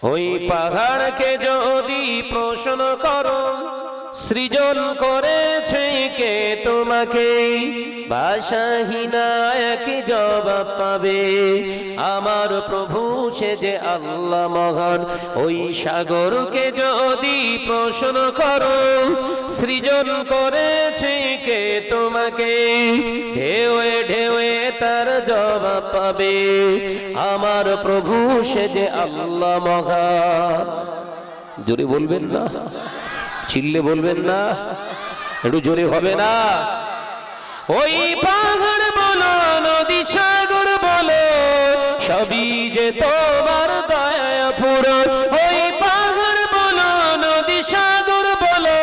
ওই পাহাড়কে যদি প্রশ্ন করো সৃজন করেছে কে তোমাকে, ভাষাহীনা একই জবাব পাবে। আমার প্রভু সে যে আল্লাহ মহান। ওই সাগরকে যদি প্রশ্ন করো সৃজন করেছে কে তোমাকে, ঢেউয়ে ঢেউয়ে তার জবাব পাবে। আমার প্রভু সে যে আল্লাহ মহান। জোরে বলবেন না, চিল্লে বলবেন না, একটু জোরে হবে না? ওই পাহাড় বলো নদী সাগর বলো সবই যে তোমার দয়া পুরো। ওই পাহাড় বলো নদী সাগর বলো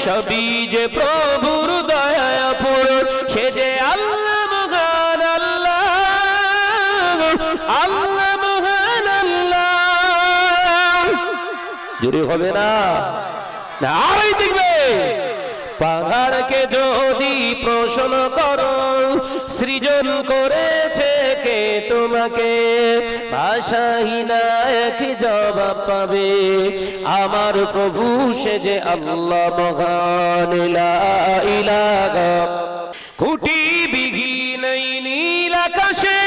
সবই যে প্রভুর দয়া পুরো। সে যে আল্লাহ মহান, আল্লাহ আল্লাহ মহান আল্লাহ। জোরে হবে না? আরই দেখবে পাহাড়কে যদি প্রশ্ন করো সৃজন করেছে কে তোমাকে, ভাষাহীনা একই জবাব পাবে। আমার প্রভু সে যে আল্লাহ মহান। লা ইলাহা কোটি বিঘিন নীল আকাশে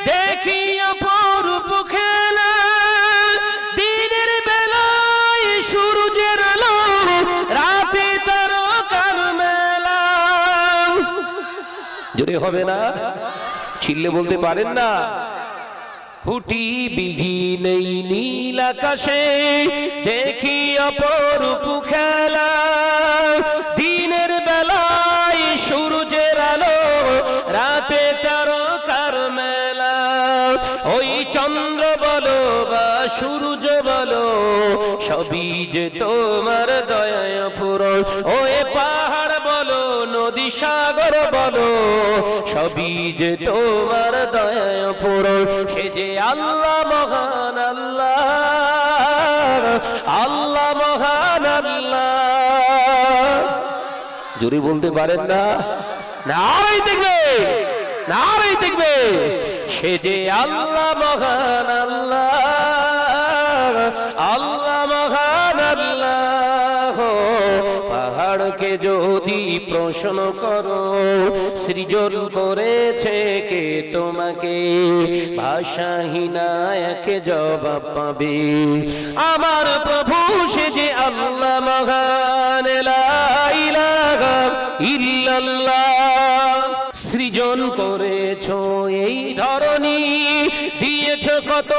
দেখি অপরূপ খেলা, দিনের বেলায় সূর্যের আলো রাতে তারকার মেলা। জোরে হবে না, চিল্লে বলতে পারেন না? ফুটি বিঘিন নীল আকাশে দেখি অপরূপ খেলা, দিনের বেলায় সূর্যের আলো রাতে তারকার মেলা। ওই চন্দ্র বলো বা সূর্য বলো সবই যে তোমার দয়া পূরণ। ওই পাহাড় বলো নদী সাগর বলো সবই যে তোমার দয়া পূরণ। সে যে আল্লাহ মহান, আল্লাহ আল্লাহ মহান আল্লাহ। জোরে বলতে পারেন না? নারাই দেখবে, নারাই দেখবে। সে যে আল্লাহ মহান, আল্লাহ আল্লাহ মহান আল্লাহ। পাহাড়কে যদি প্রশ্ন করো সৃজন করেছে কে তোমাকে, ভাষাহীনা এক জবাব পাবে। আমার প্রভু সে যে আল্লাহ মহান। লা ইলাহা ইল্লাল্লাহ। সৃজন করেছো এই ধরনী, দিয়েছো কত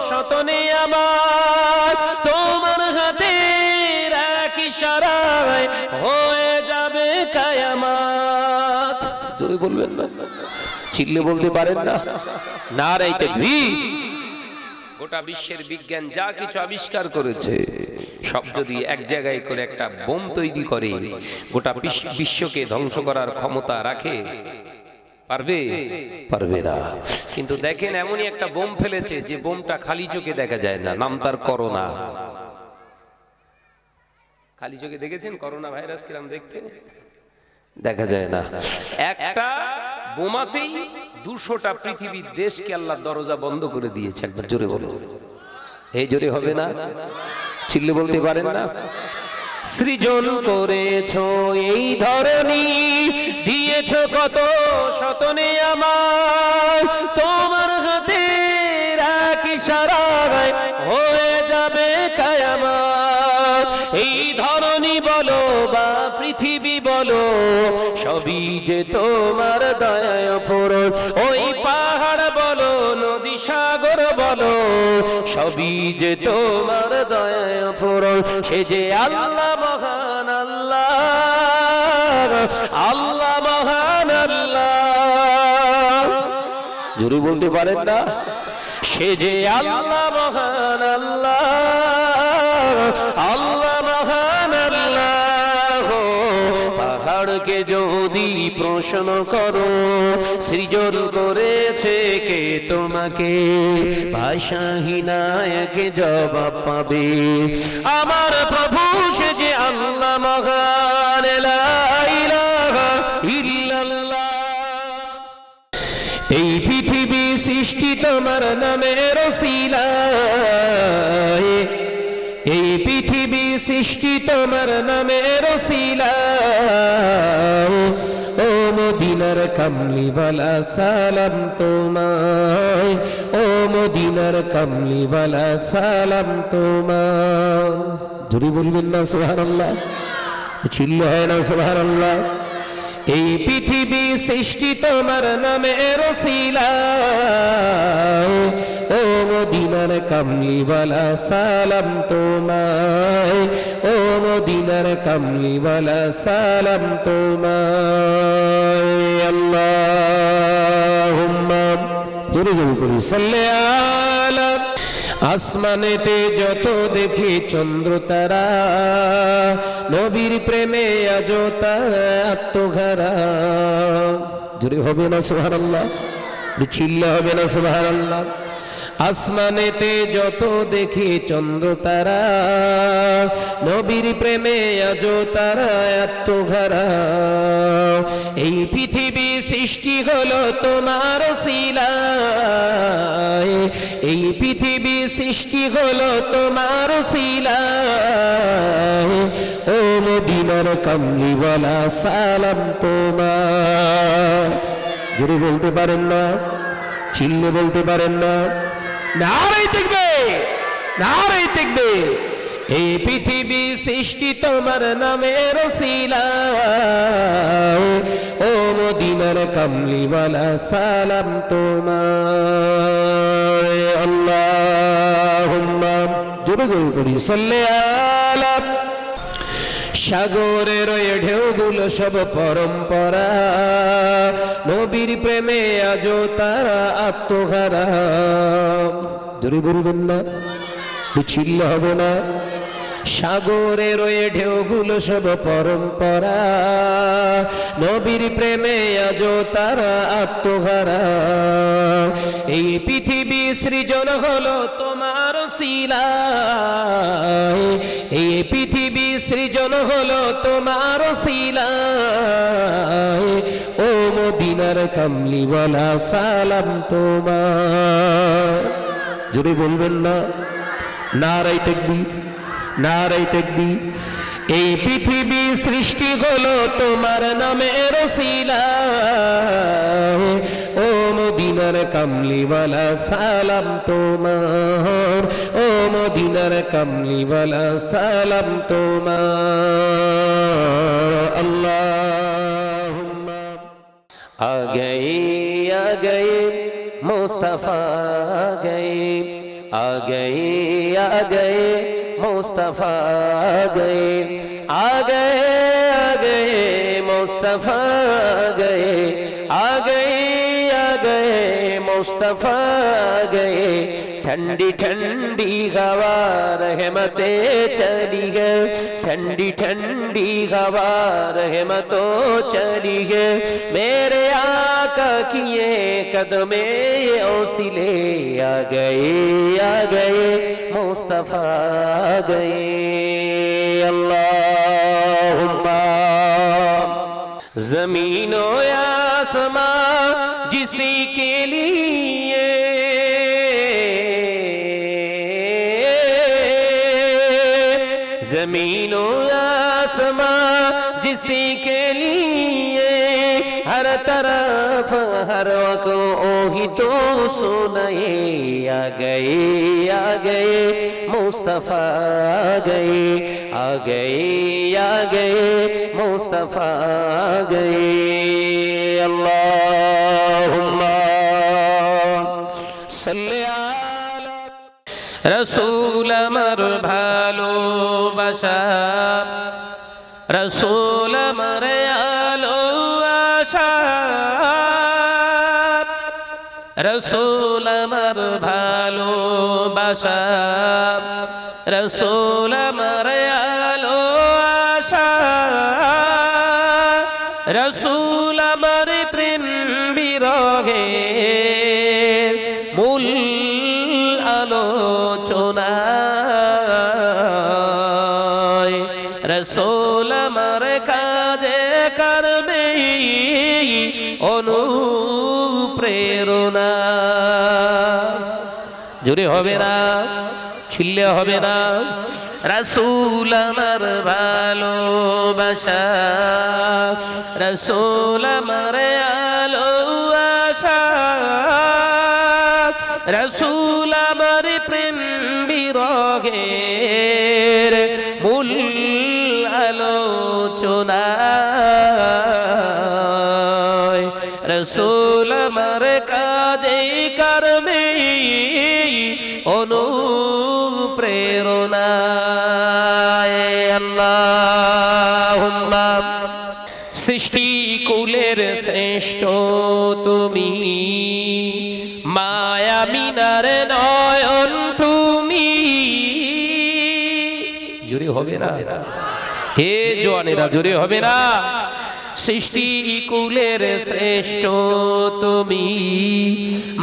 শতনে আমার, তোমার হাতের এক ইশারায় হয়ে যাবে কায়ামাত। জোরে বলবেন না, চিল্লে বলতে পারেন না? নারে তাকবীর। গোটা বিশ্বের বিজ্ঞান যা কিছু আবিষ্কার করেছে সব যদি এক জায়গায় করে একটা বোম তৈরি করে গোটা বিশ্বকে ধ্বংস করার ক্ষমতা রাখে? পারবে? পারবে না। কিন্তু দেখেন এমনই একটা বোম ফেলেছে যে বোমটা খালি চোখে দেখা যায় না, নাম তার করোনা। খালি চোখে দেখেছেন করোনা ভাইরাস কিরকম দেখতে? দেখা যায় না। একটা বোমাতেই 200টা পৃথিবীর দেশকে আল্লাহ দরজা বন্ধ করে দিয়েছে। একবার জোরে বলো, এই জোরে হবে না, চিল্লে বলতে পারেন না? সৃজন করেছো এই ধরনী, দিয়েছো কত শতনে আমার, তোমার হাতের এক ইশারায় হয়ে যাবে কায়ামাত। এই ধরনী বলো বা পৃথিবী বলো সবই যে তোমার দয়া পূরণ। ওই পাহাড় বলো নদী সাগর বলো সবই যে তোমার দয়া পূরণ। সে যে আল্লাহ মহান, আল্লাহ আল্লাহ মহান আল্লাহ। জোরে বলতে পারেন না? সে যে আল্লাহ মহান, আল্লাহ আল্লাহ মহান আল্লাহ। পাহাড়কে যদি প্রশ্ন করো সৃজন করেছে কে তোমাকে, ভাষাহীনা এক জবাব পাবে। আমার প্রভু সে যে আল্লাহ মহান। লা ইলাহা ইল্লাল্লাহ। এই পৃথিবী সৃষ্টি তোমার নামের ওসিলায়, এই পৃথিবী সৃষ্টি তোমার নামের ওসিলায় ও মদিনার কামলিওয়ালা সালাম তোমায় ও মদিনার কামলিওয়ালা সালাম তোমায় জোরে বলবেন না সুবহানাল্লাহ চিল্লা হয় না সুবহানাল্লাহ এই পৃথিবী সৃষ্টি তোমার নামের ওসিলায় ও মদিনার কামলিওয়ালা সালাম তোমায় ও মদিনার কামলিওয়ালা সালাম তোমায় আল্লাহুম্মা জোরে জোরে করি সাল্লি আলা আসমানেতে যত দেখি চন্দ্র তারা নবীর প্রেমে আজ আত্মঘারা জোরে হবে না সুবহানাল্লাহ চিল্লা হবে না সুবহানাল্লাহ আসমানেতে যত দেখি চন্দ্র তারা নবীর প্রেমে আজ তারা আত্মঘারা এই পৃথিবী সৃষ্টি হলো তোমার ওসিলায় এই পৃথিবী সৃষ্টি হলো তোমার ওসিলায় ও মদিনার কামলিওয়ালা সালাম তোমার জোরে বলতে পারেন না চিল্লে বলতে পারেন না নারায়ে তাকবীর নারায়ে তাকবীর এই পৃথিবী সৃষ্টি তোমার নামের ওসিলায় ও মদিনার কামলিওয়ালা সালাম তোমায় আল্লাহুম্মা জোরে জোরে করি সাল্লি আলা সাগরের ঢেউগুলো সব পরম্পরা নবীর প্রেমে আজ তারা আত্মহারা জোরে বলবেন না চিল্লা হবে না সাগরের ঢেউগুলো সব পরম্পরা নবীর প্রেমে আজ তারা আত্মহারা এই পৃথিবী সৃজন হলো তোমার ওসিলায় এই পৃথিবী সৃজন হলো তোমার ওসিলায় ও মদিনার কামলিওয়ালা সালাম তোমার জোরে বলবেন না নারায়ে তাকবীর নারায়ে তাকবীর এই পৃথিবী সৃষ্টি হলো তোমার নামের ওসিলায় ও মদিনার কামলিওয়ালা সালাম তোমার ও মদিনার কামলিওয়ালা সালাম তোমার আল্লাহুম্মা আ গয়ে মুস্তাফা आ गए मुस्तफा गए आ गए मुस्तफा गए आ गए मुस्तफा गए ठंडी ठंडी हवा रहमते चली है ठंडी ठंडी हवा रहमतों चली है मेरे आका किए कदमे ओसिले आ गए मुस्तफा गए अल्लाहुम्मा ज़मीनो आसमां जिसी के लिए ज़मीनो आसमां जिसी के लिए हर तरफ हर वक्त ओही तो सुनाए आ गए मुस्तफा गए आ गए मुस्तफा गए अल्लाहुम्मा सल्ली अला रसूल अमर भालोबाशा रसूल अमर आलो आशा रसूल अमर भालोबाशा रसूल अमर आलो आशा रसूल अमर प्रेम बिरहे मूल आलोचना रसूल अमर काजे करबे অনুপ্রেরণা জোরে হবে না চিল্লে হবে না রাসূল আমার ভালোবাসা, রাসূল আমার আলো আশা, রাসূল আমার প্রেম বিরহের মূল আলোচনা, রাসূল আমার কাজে কর্মে অনুপ্রেরণা। আল্লাহুম্মা সৃষ্টি কুলের শ্রেষ্ঠ তুমি, মায়া মিনার নয়ন তুমি। জোরে হবে না হে জওয়ানেরা, জোরে হবে না? সৃষ্টি কুলের শ্রেষ্ঠ তুমি,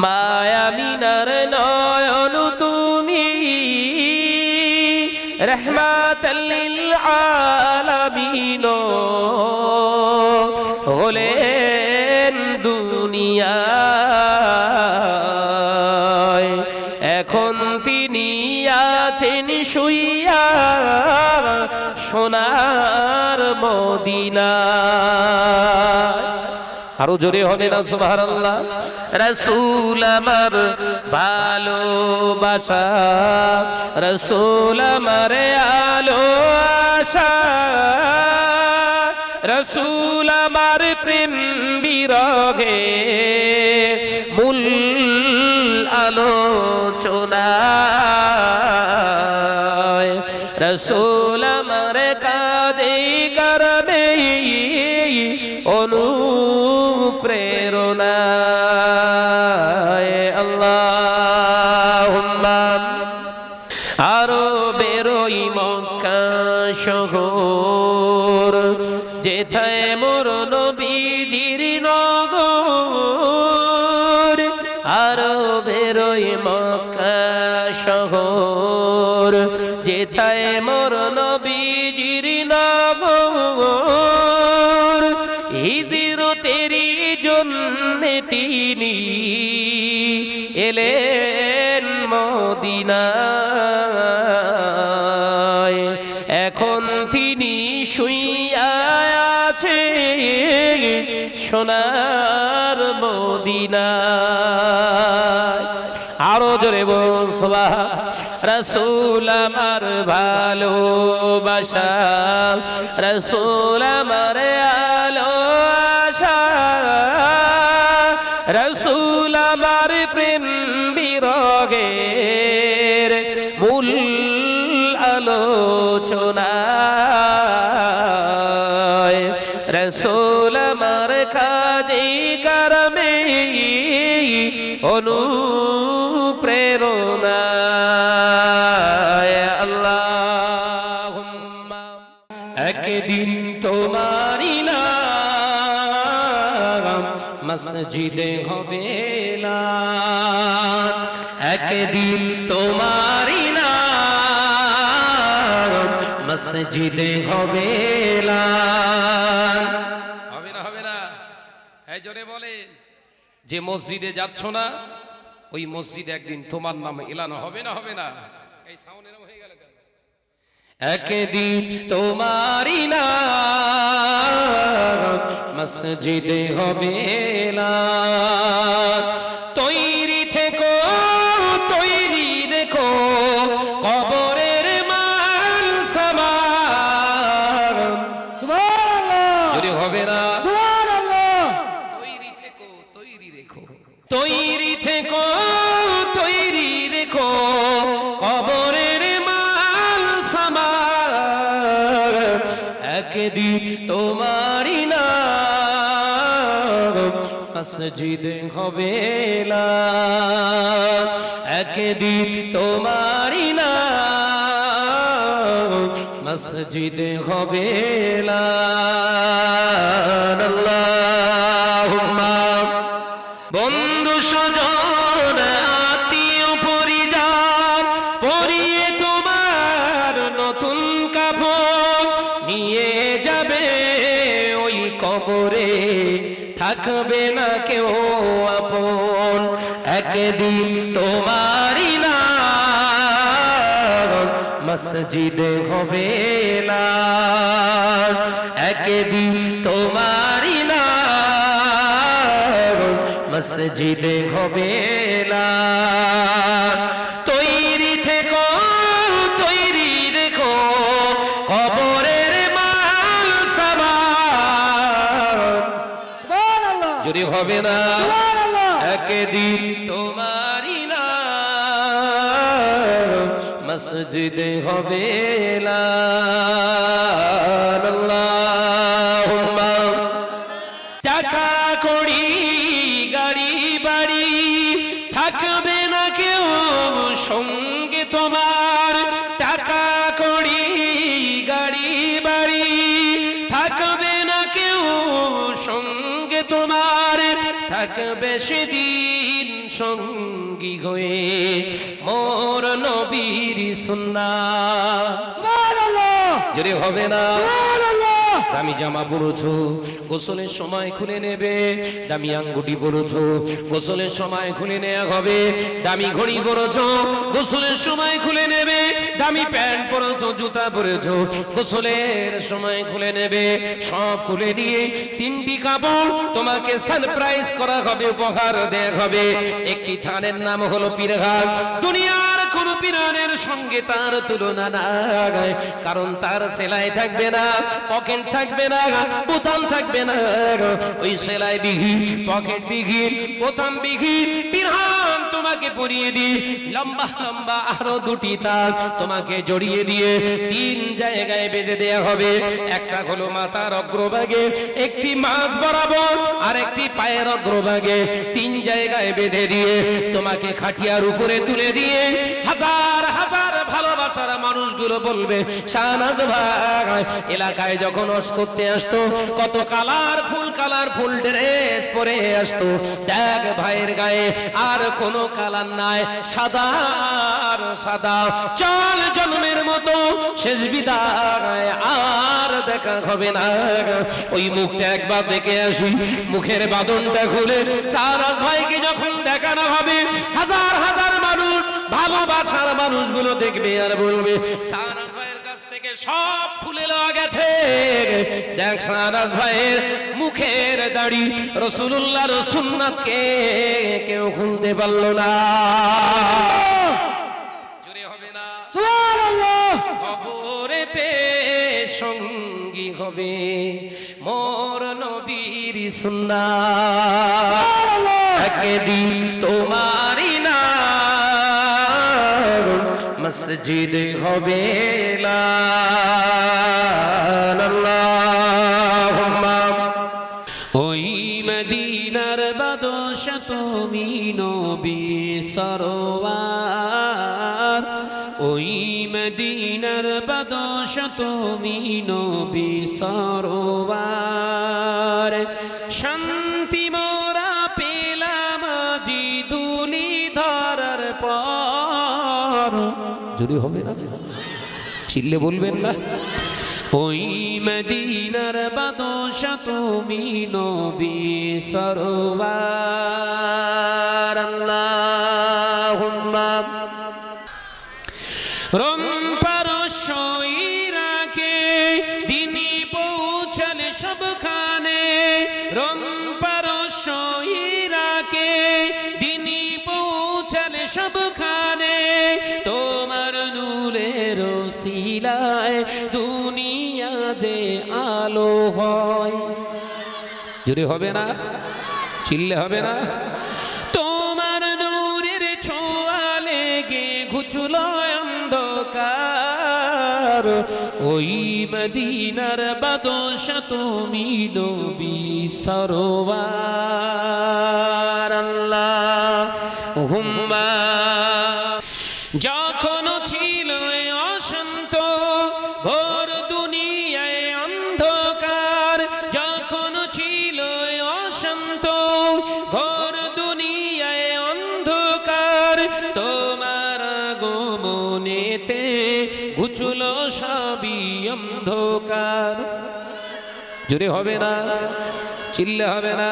মায়া মিনার নয়ন তুমি, রহমাতাল লিল আলামিন হলেন দুনিয়ায়। এখন তিনি আছেন শুইয়া সোনার মদিনায়। আরো জোরে হবে না সুবহানাল্লাহ? রাসূল আমার ভালোবাসা, রাসূল আমার আলো আশা, রাসূল আমার প্রেম বিরহে মূল আলোচনা, রাসূল আমার কাজে কর্মে অনুপ্রেরণা। আল্লাহুম্মা আরো বেরোই মক্কা শহর, যেথায় মোর নবীজির নগর। আরো বেরোই মক্কা শহর, যেথায় মোর নবীজির নগর। হিজরতেরি জন্যে তিনি এলেন মদিনায়। এখন তিনি শুইয়া আছে সোনার মদিনায়। আরো জোরে বল সুবহান। রাসূল আমার ভালোবাসা, রাসূল আমার আলো আশা, রাসূল আমার প্রেম বিরহের মূল আলোচনা, রাসূল আমার কাজে কর্মে অনুপ্রেরণা। আল্লাহুম্মা একদিন তোমারি নাম মসজিদে হবে এলান, একদিন তোমারি নাম মসজিদে হবে এলান। হবে না? হবে না? এই জোরে বলেন। যে মসজিদে যাচ্ছ না, ওই মসজিদে একদিন তোমার নাম এলান হবে না? হবে না? এই সাউন্ড এরকম হয়ে গেল কেন? একদিন তোমারি নাম মসজিদে হবে এলান। তৈরি থেকো, তৈরি রেখো কবরের মান সামান। সুবহানাল্লাহ। যদি হবে না? সুবহানাল্লাহ। তৈরি থেকো, তৈরি রেখো, তৈরি থেকো, তৈরি রেখো কবরের মাল সামান। একদিন তোমারি নাম মসজিদে হবে এলান, একদিন তোমারি নাম মসজিদে হবে এলান। আল্লাহুম্মা বন্ধু স্বজন আত্মীয় পরিজন পরিয়ে তোমার নতুন কাপড় নিয়ে যাবে ওই কবরে, থাকবে না কেউ আপন। একদিন তোমারি নাম মসজিদে হবে না একদিন তোমারই না মসজিদে হবে না তৈরি থেকো তৈরি রেখো কবরের মাল সামান সুবহানাল্লাহ যদি হবে না সুবহানাল্লাহ একদিন তোমারই না মসজিদে হবে না আল্লাহুম্মা টাকা কড়ি গাড়ি বাড়ি থাকবে না কেউ সঙ্গে তোমার টাকা কড়ি গাড়ি বাড়ি থাকবে না কেউ সঙ্গে তোমার থাকবে সেদিন সঙ্গী হয়ে মোর নবীর সুন্নাহ সুবহানাল্লাহ যদি হবে না সুবহানাল্লাহ দামি জামা পরেছো গোসলের সময় খুলে নেবে দামি আঙ্গুটি পরেছো গোসলের সময় খুলে নেওয়া হবে দামি ঘড়ি পরেছো গোসলের সময় খুলে নেবে দামি প্যান্ট পরেছো জুতা পরেছো গোসলের সময় খুলে নেবে সব খুলে নিয়ে তিনটি কাপড় তোমাকে সারপ্রাইজ করা হবে উপহার দেয়া হবে একটি থানের নাম হলো পীরঘাট দুনিয়ার কোন পীরানের সঙ্গে তার তুলনা নাই কারণ তার সেলাই থাকবে না পকেট থাকবে না বোতাম থাকবে না ওই সেলাই বিঘি পকেট বিঘি বোতাম বিঘি পীরহান তোমাকে পরিয়ে দিয়ে লম্বা লম্বা আরো দুটি তার তোমাকে জড়িয়ে দিয়ে তিন জায়গায় বেঁধে দেয়া হবে একটা হলো মাথার অগ্রভাগে একটি মাঝ বরাবর আর একটি পায়ের অগ্রভাগে তিন জায়গায় বেঁধে দিয়ে তোমাকে খাটিয়ার উপরে তুলে দিয়ে হাজার হাজার ভালোবাসার মানুষগুলো বলবে শাহনাজ ভাই এলাকায় যখন ওয়াজ করতে আসতো কত কালারফুল ড্রেস পরে আসতো দেখ ভাইয়ের গায়ে আর কোনো কালার নাই সাদা আর সাদা চল জন্মের মতো শেষ বিদায় আর দেখা হবে না ওই মুখটা একবার দেখে আসি মুখের বাঁধনটা খুলে শাহনাজ ভাইকে যখন দেখানো হবে হাজার হাজার মানুষ ভালোবাসার মানুষগুলো দেখবে আর বলবে শাহনাজ ভাইয়ের কাছ থেকে সব খুলে লওয়া গেছে দেখ শাহনাজ ভাইয়ের মুখের দাড়ি রাসূলুল্লাহর সুন্নাতকে কেউ খুলতে পারলো না জোরে হবে না সুবহানাল্লাহ কবরেতে সঙ্গী হবে মোর নবীর সুন্নাহ একদিন তোমারই না মসজিদ হবে না আল্লাহুম্মা ওই মদিনার বাদশা তুমি নবী সরওয়ার ওই মদিনার বাদশা তুমি নবী সরওয়ার শান্তি মোরা পেলাম জি দুলি ধরার পর যদি হবে না চিল্লে বলবেন না ওই মদিনার বাদশা তুমি নবী সরওয়ার আল্লাহুম্মা রম্পার সইরাকে দিনই পৌঁছালে সবখানে রম্পার সইরাকে দিনই পৌঁছালে সবখানে তোমার নূরের ওসিলায় দুনিয়া যে আলো হয় যদি হবে না চিল্লে হবে না তোমার নূরের ছোঁয়া লেগে ঘুচল অন্ধকার ওই মদিনার বাদশা তুমি নবী সরওয়ার আল্লাহুম্মা যখন ছিল অশান্ত ঘোর দুনিয়ায় অন্ধকার যখন ছিল অশান্ত ঘোর দুনিয়ায় অন্ধকার তোমার আগমনেতে ঘুচল সবই অন্ধকার জোরে হবে না চিল্লে হবে না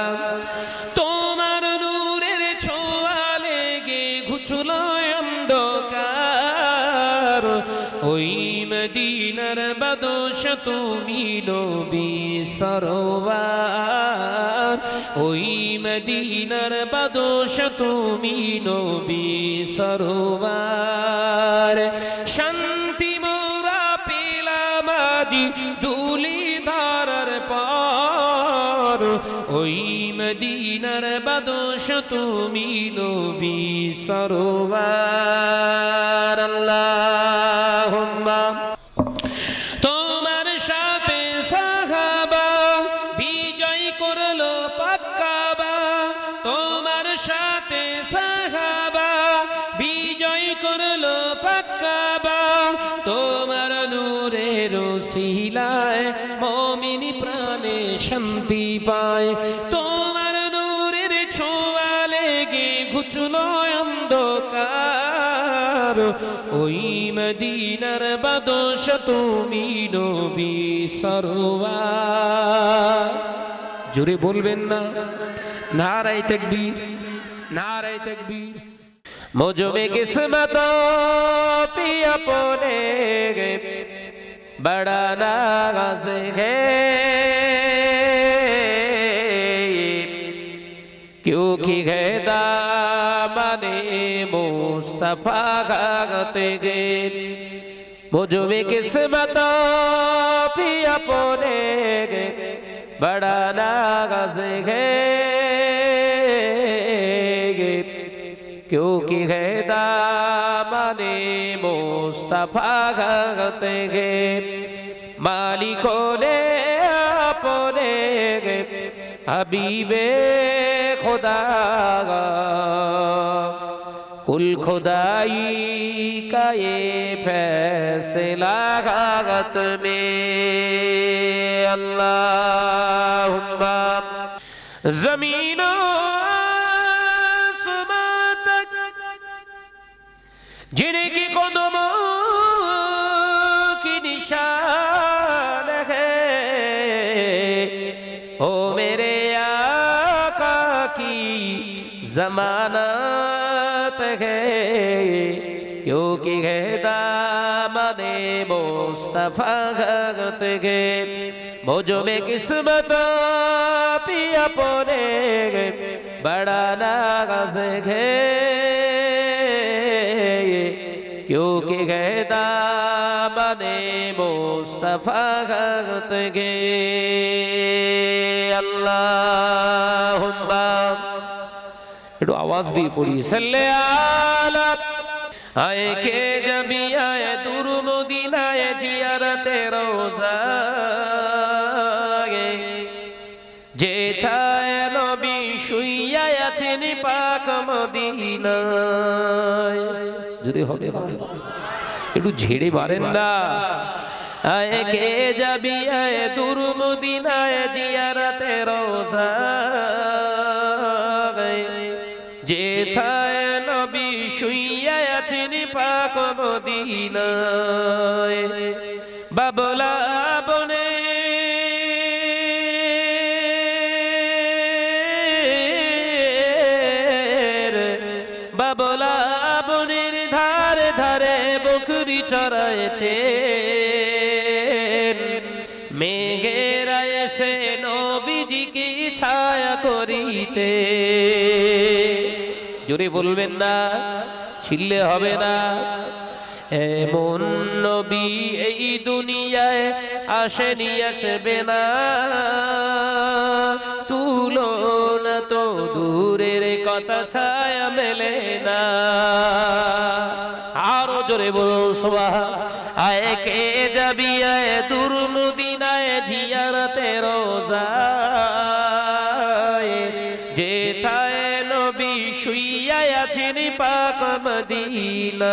তোমার নূরের ছোঁয়া লেগে ঘুচল অন্ধকার ওই মদিনার বাদশ তুমি নবী সরোয়ার ওই মদিনার বাদশ তুমি নবী সরোয়ার শান্তি মোরা পেলাম আজি দুলি ধারার পার ওই মদিনার বাদশ তুমি নবী সরোয়ার আল্লাহুম্মা তোমার সাথে সাহাবা বিজয় করলো পাক্কাবা তোমার সাথে সাহাবা বিজয় করলো পাক্কাবা তোমার নূরের ওসিলায় মুমিন প্রাণে শান্তি পায় তোমার নূরের ছোঁয়া লেগে ঘুচলো অন্ধকার ওই মদিনার বাদশ তুমি নবী সরোয়ার জোরে বলবেন না নারায়ে তাকবীর নারায়ে তাকবীর मुझमें किस्मतों पे अपने बड़ा नाज है क्योंकि है दामने मुस्तफा गाते गए मुझमें किस्मतों पे अपने बड़ा नाज है क्योंकि है दामने मुस्तफा गाते गए मालिकों ने अपने हबीबे खुदा कुल खुदाई का ये फैसला गात में अल्लाहुम्मा जमीनों जिनकी कदमों की निशान है ओ मेरे आका की जमानत है क्योंकि है दामने मुस्तफा गात है मुझ में किस्मत भी अपने बड़ा नाज है क्योंकि है दामने मुस्तफा गात गे अल्लाहुम्मा একটু আওয়াজ দিয়ে পড়ি সাল্লাল্লাহু আলা आए के जबी आए दूर मदीनाए जियारते रोजा যেথায় নবী শুইয়া আছেন পাক মদিনায় যদি হবে একটু ঝেড়ে পারেন না আয়ে কে যাবি আয়ে দূর মদিনায় জিয়ারতে রোজা যেথায় নবী শুইয়া আছেন পাক মদিনায় বাবলা বনে বাবলা বনের ধারে ধারে বকরি চরাইতে মেঘেরা এসে নবীজিকে ছায়া করিতে জোরে বলবেন না ছিললে হবে না এমন নবী এই দুনিয়ায় আসেনি আসবে না তুলনা তো দূরের কথা ছায়া মেলে না আরো জোরে বল সুবহান আয়ে কে যাবি আয়ে দূর মদিনায় জিয়ারতে রোজা যেথায় নবী শুইয়া আছেন পাক মদিনায়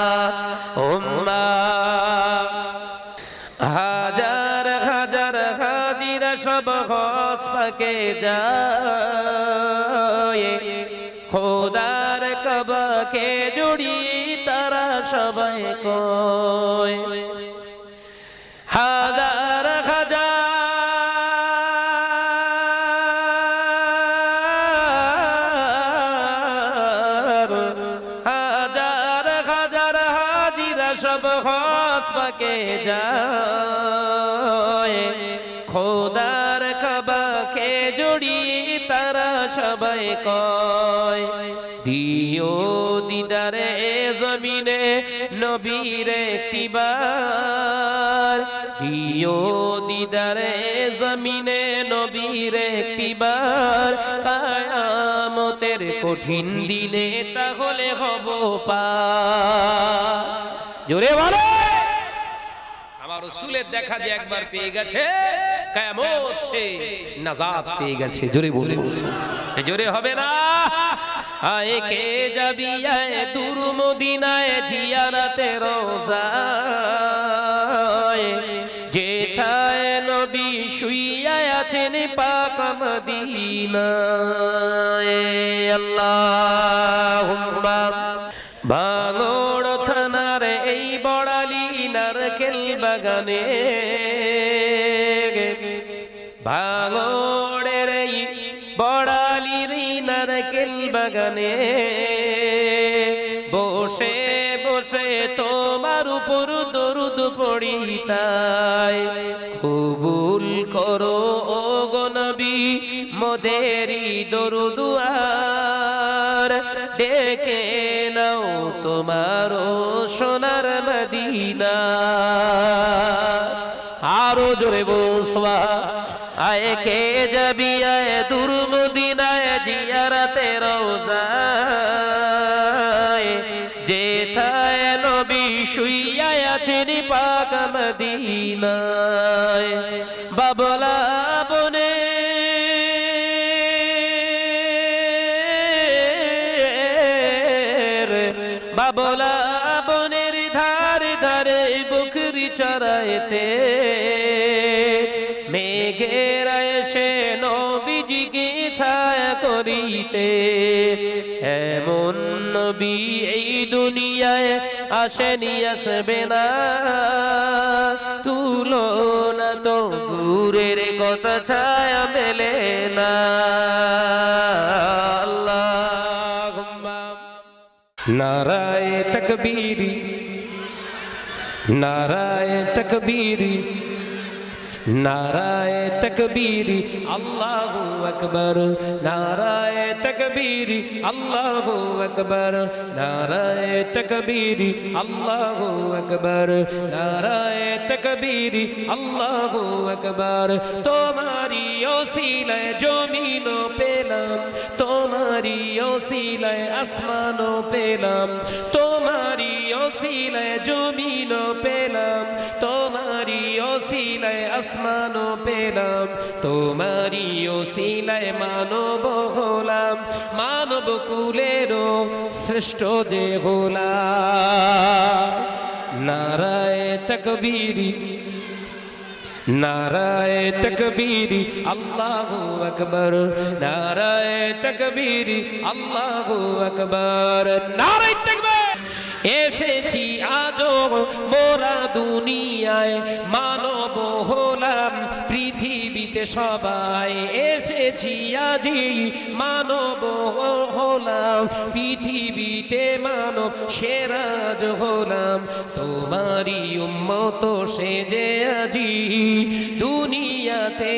আল্লাহুম্মা হাজার হাজার হাজিরা সব হজ পাকে যায় খোদার কাবাকে জড়ি তারা সবাই কয় হাজার হাজার হাজার হাজিরা সব হজ পাকে যায়, খোদার কাবাকে জড়িয়ে তারা সবাই কয়, দিও দিদারে জমিনে নবীর একটিবার, দিও দিদারে জমিনে নবীর একটিবার, কিয়ামতের কঠিন দিনে তাহলে হব পার। জোরে বলো, আমার রাসূলের দেখা যে একবার পেয়ে গেছে কিয়ামত সে নাজাত পেয়ে গেছে। জোরে বলে, জোরে হবে না? আয় কে যাবি আয় দূর মদিনায় জিয়ারতে রোজায়, যেথায় নবী শুইয়া আছেন পাক মদিনায়। আল্লাহুম্মা ভাঙড় থানার এই বড়ালি নারকেল বাগানে, ভাঙড়ের এই বড়ালির নারকেল বাগানে বসে বসে তোমার উপর দরুদ পড়ি, তাই কবুল করো ও গো নবী মোদেরি দরুদ আর, ডেকে নাও তোমার সোনার মদিনা। আরো জোরে বল সুবহান। আয় কে যাবি আয় দূর মদিনায় জিয়ারতে রোজায়, যেথায় নবী শুইয়া আছেন পাক মদিনায়। বাবলা বনে বাবলা বনের ধারে ধারে বকরি চরাইতে, মেঘের এসে নবীজিকে ছায়া করিতে, এমন নবী এই দুনিয়ায় আসেনি আসবে না, তুলনা তো দূরের কথা ছায়া মেলে না। আল্লাহুম্মা নারায়ে তাকবীরি, নারায়ে তাকবীরি, নারায়ে তাকবীরি আল্লাহু আকবার, নারায়ে তাকবীরি আল্লাহু আকবার, নারায়ে তাকবীরি আল্লাহু আকবার, নারায়ে তাকবীরি আল্লাহু আকবার। তোমারি ওসিলায় জমিন পেলাম, তোমারি ওসিলায় আসমান পেলাম, তোমারি ওসিলায় জমিন পেলাম, তোমারি ওসিলায় আসমান পেলাম, তোমারি ওসিলায় মানব হলাম, মানব কুলেরও শ্রেষ্ঠ যে হলাম। নারায়ে তাকবীরি, নারায়ে তাকবীরি আল্লাহু আকবার, নারায়ে তাকবীরি আল্লাহু আকবার, নারায়ে তাকবীর। এসেছি আজও মোরা দুনিয়ায়, মানব হলাম পৃথিবীতে সবাই, এসেছি আজি মানব হলাম পৃথিবীতে, মানব সেরাজ হলাম, তোমারি উম্মত সেজে আজি দুনিয়াতে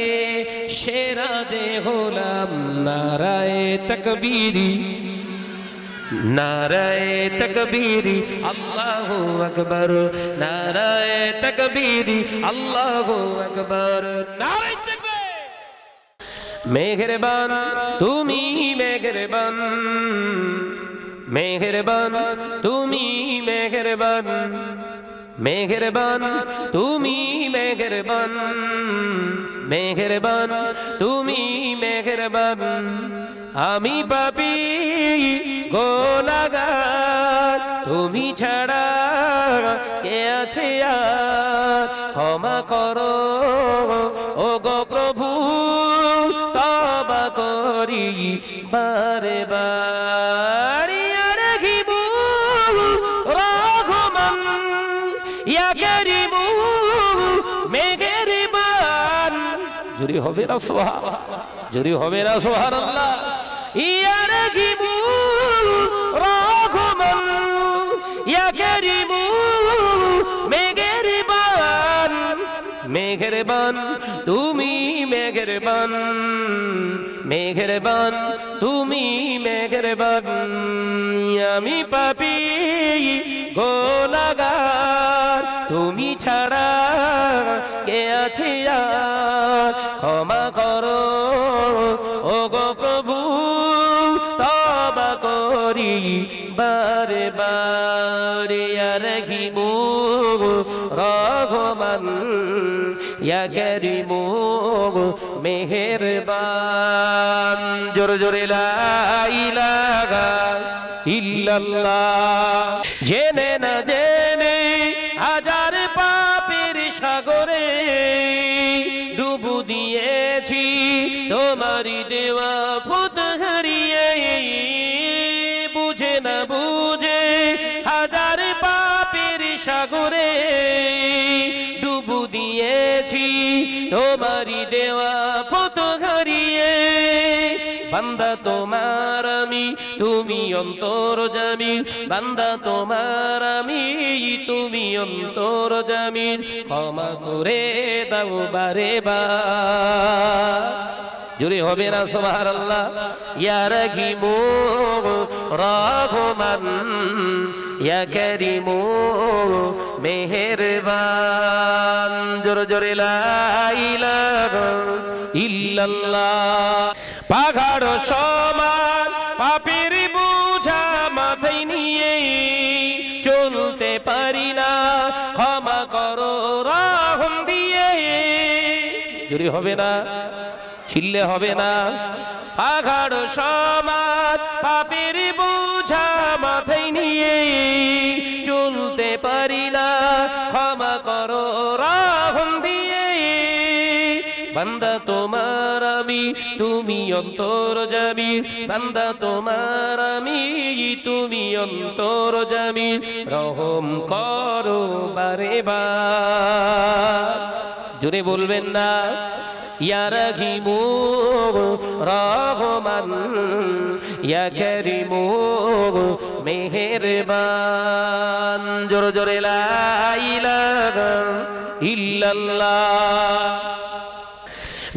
সেরাজে হলাম। নারায়ে তাকবীরি, নারায়ে তাকবীরি আল্লাহু আকবার, নারায়ে তাকবীরি আল্লাহু আকবার, নারায়ে তাকবীর। মেহেরবান তুমি মেহেরবান, মেহেরবান তুমি মেহেরবান, মেহেরবান তুমি মেহেরবান, মেহেরবান তুমি মেহেরবান। আমি পাপী গোলাগার, তুমি ছাড়া কে আছে আর, ক্ষমা করো ও গো প্রভু, তওবা করি বারে বারে। রাখিবু রহমান ইয়া কারিমু মেহেরবান। জোরে হবে না সুবহান, জোরে হবে না সুবহানাল্লাহ। ইয়া রাখিবু রহমান ইয়া কারিমু মেহেরবান তুমি মেহেরবান, মেহেরবান তুমি মেহেরবান। আমি পাপী গুনাহগার, তুমি ছাড়া কে আছে আর, ক্ষমা করো ওগো প্রভু, তওবা করি বারে বারে। ইয়া রহিমু রহমান, ইয়া করিমু মেহেরবান। জোরে জোরে লা ইলাহা ইল্লাল্লাহ। জেনে না জেনে হাজার পাপের সাগরে ডুবু দিয়েছি, তোমারই দেওয়া পথ হারিয়ে। বুঝে না বুঝে হাজার পাপের সাগরে ডুবু দিয়েছি, তোমারই দেওয়া পথ হারিয়ে। বান্দা তোমার আমি, তুমি অন্তর্যামী, বান্দা তোমার আমি, তুমি অন্তর্যামী। ক্ষমা করে দাও বারে বার। জোরে হবে না সুবহানাল্লাহ। ইয়া রহিমু রহমান, ইয়া করিমু মেহেরবান। জোরে জোরে লা ইলাহা ইল্লাল্লাহ। পাহাড় সমান পাপের বোঝা মাথায় নিয়ে চলতে পারি না, ক্ষমা করো রহম দিয়ে। জোরে হবে না, ছিললে হবে না। পাহাড় সমান পাপের বোঝা মাথায় নিয়ে চলতে পারি না, ক্ষমা করো রহম দিয়ে। বান্দা তোমার আমি, তুমি অন্তর্যামী, বান্দা তোমার আমি, তুমি অন্তর্যামী। রহম করো বারে বার। জোরে বলবেন না। ইয়া রহিমু রহমান, ইয়া করিমু মেহেরবান। জোরে জোরে লা ইলাহা ইল্লাল্লাহ।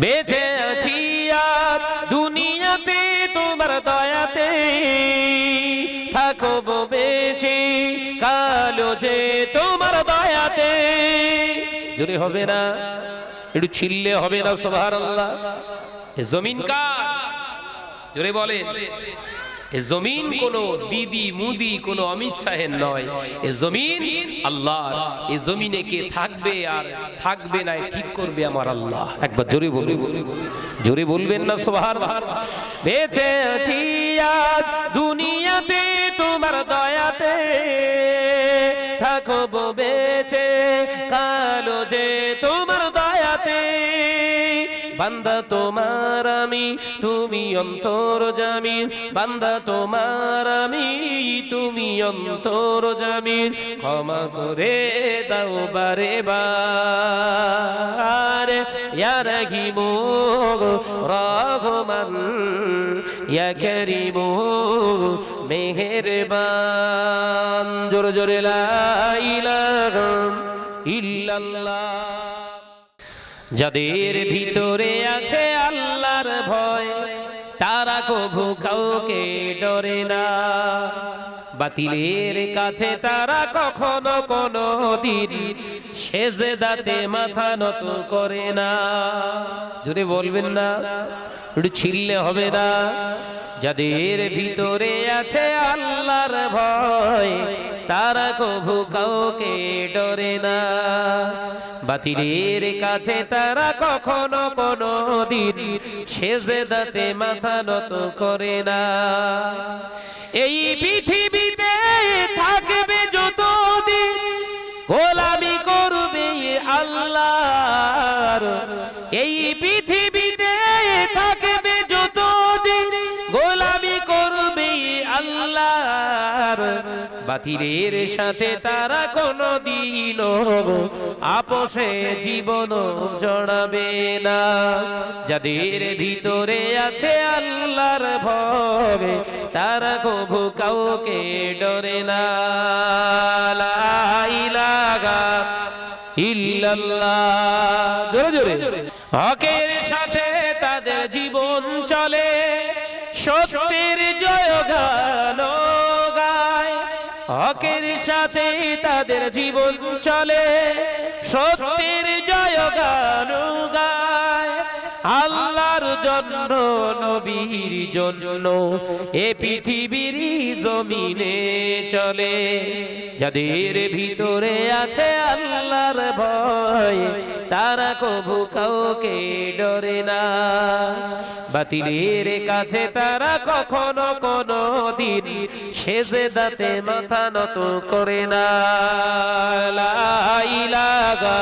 বেঁচে আছি আর দুনিয়াতে তোমার দয়াতে, থাকবো বেঁচে কালো যে তোমার দয়াতে। জোরে হবে না, একটু ছিললে হবে না সুবহানাল্লাহ। এ জমিন কার? জোরে বলেন। এ জমিন কোনো দিদি মুদি কোনো অমিত শাহের নয়, এ জমিন আল্লাহর। এ জমিনে কে থাকবে আর থাকবে না ঠিক করবে আমার আল্লাহ। একবার জোরে বলুন, জোরে বলবেন না সুবহানাল্লাহ। বেঁচে আছি আজ দুনিয়াতে তোমার দয়াতে, থাকবো বেঁচে কালো যে তোমার দয়াতে। বান্দা তোমার আমি, তুমি অন্তর্যামী, বান্দা তোমার আমি, তুমি অন্তর্যামী। ক্ষমা করে দাও বারে বার। ইয়া রহিমু রহমান, ইয়া করিমু মেহেরবান। জোরে জোরে লা ইলাহা ইল্লাল্লাহ। যাদের ভিতরে আছে আল্লাহর ভয়, তারা কভু কাউকে ডরে না। বাতিলের কাছে তারা কখনো কোনো দিন সেজদাতে মাথা নত করে না। যদি বলবেন না, একটু ছিললে হবে না। যাদের ভিতরে আছে আল্লাহর ভয়, তারা কভু কাউকে ডরে না। বাতিলের কাছে তারা কখনো কোনো দিন সেজদাতে মাথা নত করে না। এই পৃথিবীতে থাকবে যতদিন গোলামি করবে আল্লাহর, এই পৃথিবীতে থাকবে যতদিন গোলামি করবে আল্লাহর। বাতিলের সাথে তারা কোনদিন আপোষে জীবন জড়াবে না। যাদের ভিতরে আছে আল্লাহর ভয়, তারা কভু কাউকে ডরে না। লা ইলাহা ইল্লাল্লাহ। ইল্লাল্লাহ। জোরে জোরে। হকের সাথে তাদের জীবন চলে, সত্যের জয়গান গায়। হকের সাথে তাদের জীবন চলে, সত্যের জয়গান গায়। আল্লাহর জন্য নবীর জন্য এ পৃথিবীর জমিনে চলে। যাদের ভিতরে আছে আল্লাহর ভয়, তারা কবু কাউকে ডরে না। বাতিলের কাছে তারা কখনো কোনো দিন সেজদাতে মাথা নত করে না। লা ইলাহা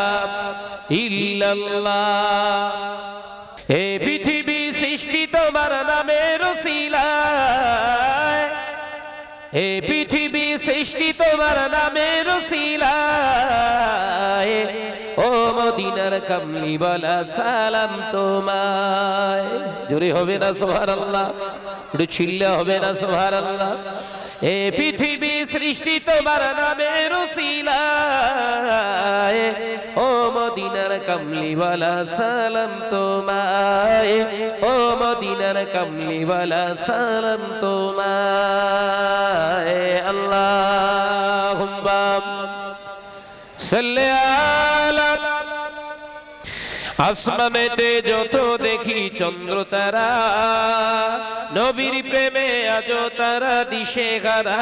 ইল্লাল্লাহ। এ পৃথিবী সৃষ্টি তোমার নামের উসিলায়, এ পৃথিবী সৃষ্টি তোমার নামের উসিলায়। ও মদিনার কামলি ওয়ালা সালাম তোমায়। জোরে হবে না সুবহানাল্লাহ? একটু চিল্লা হবে না সুবহানাল্লাহ? এ পৃথিবী সৃষ্টি তোমার নামের উসিলায়। ও মদিনার কামলি ওয়ালা সালাম তোমায়। ও মদিনার কামলি ওয়ালা সালাম তোমায়। আল্লাহুম্মা সাল্লি আলা। আসমানেতে যত দেখি চন্দ্র তারা, নবীর প্রেমে আজ তারা দিশে গারা।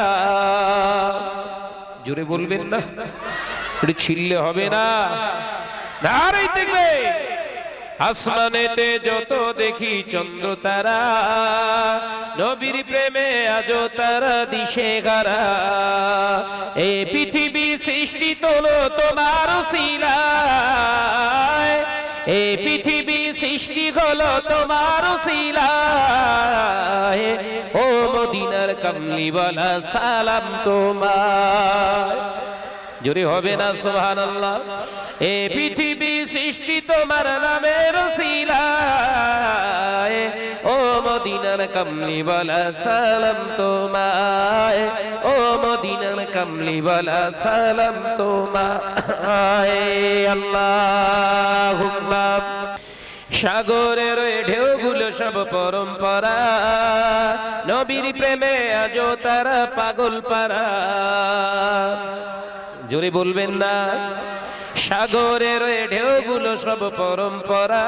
জোরে বলবেন না? একটু ছিললে হবে না? নারে দেখবে। আসমানেতে যত দেখি চন্দ্র তারা, নবীর প্রেমে আজ তারা দিশে গারা। এই পৃথিবী সৃষ্টি তোলো তোমার উসিলায়, এই পৃথিবী সৃষ্টি হলো তোমার উসিলায়। ও মদিনার কামলি ওয়ালা সালাম তোমায়। জোরে হবে না সুবহানাল্লাহ? এ পৃথিবী সৃষ্টি তোমার নামের উসিলায়। ও মদিনার কামলি ওয়ালা সালাম তোমায়। ও মদিনার কামলি ওয়ালা সালাম তোমায়। আল্লাহুম্মা। সাগরের ঢেউগুলো সব পরম্পরা, নবীর প্রেমে আজও তারা পাগল পারা। জোরে বলবেন না? সাগরের ঢেউগুলো সব পরম্পরা,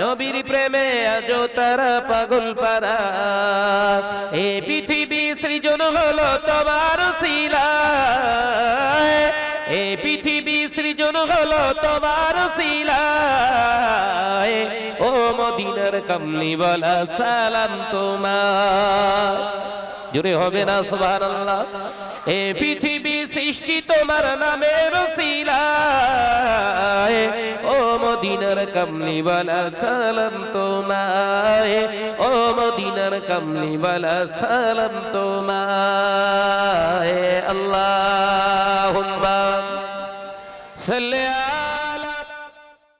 নবীর প্রেমে আজও তারা পাগল পারা। এ পৃথিবী সৃজন হলো তোমার উসিলায়, এ পৃথিবী সৃজন হলো তোমার উসিলায়। ও মদিনার কামলি ওয়ালা সালাম তোমার। জোরে হবে না সুবহানাল্লাহ? এ পৃথিবী সৃষ্টি তোমার নামের উসিলায়। ও মদিনার কামলি ওয়ালা সালাম তোমায়। ও মদিনার কামলি ওয়ালা সালাম তোমায়। আল্লাহুম্মা সাল্লি